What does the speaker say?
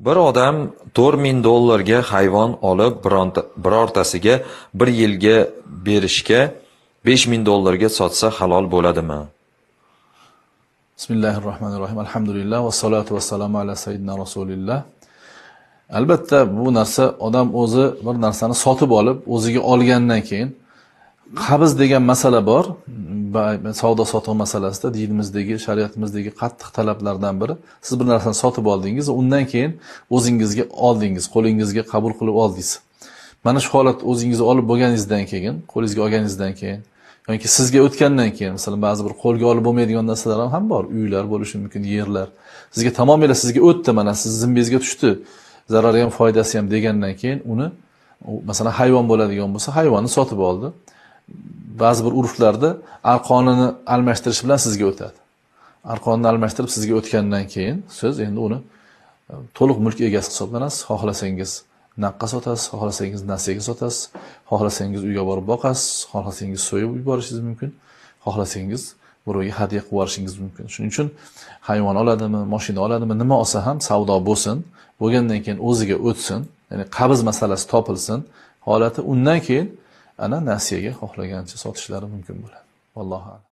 Bir odam $4000 hayvon olib, birortasiga 1 yilga berishga $5000 sotsa halol bo'ladimi? Bismillahirrohmanirrohim. Alhamdulillah va salatu vassalamu ala sayyidina Rasulillah. Albatta bu narsa odam o'zi bir narsani sotib olib, o'ziga olgandan keyin qabz degan masala bor. Savdo sotuv masalasida dinimizdagi, shariatimizdagi qattiq talablardan biri. Siz bir narsani sotib oldingiz, undan keyin o'zingizga oldingiz, qo'lingizga qabul qilib oldingiz. Mana shu holat o'zingizga olib bo'lganingizdan keyin, qo'lingizga olganingizdan keyin yoki sizga o'tgandan keyin, masalan, ba'zi bir qo'lga olib bo'lmaydigan narsalar ham bor. Uylar bo'lishi mumkin, yerlar. Sizga tamomila sizga o'tdi, mana siz zimmangizga tushdi. Zarari ham, foydasi ham degandan keyin uni, masalan, hayvon bo'ladigan bo'lsa, hayvonni sotib oldi. Ba'zi bir urflarda arqonini almashtirish bilan sizga o'tadi. Arqonni almashtirib sizga o'tgandan keyin siz endi uni to'liq mulk egasi hisoblanasiz. Xohlasangiz naqqa sotasiz, xohlasangiz nasiyaga sotasiz, xohlasangiz uyga borib boqasiz, xohlasangiz so'yib yuborishingiz mumkin, xohlasangiz birovga hadya qilib yuborishingiz mumkin. Shuning uchun hayvon oladimi, mashina oladimi, nima olsa ham savdo bo'lsin, bo'lgandan keyin o'ziga o'tsin, ya'ni qabz masalasi topilsin, holati undan keyin ana nasiyaga xohlagancha sotishlari mumkin bo'ladi. Vallohu a'lam.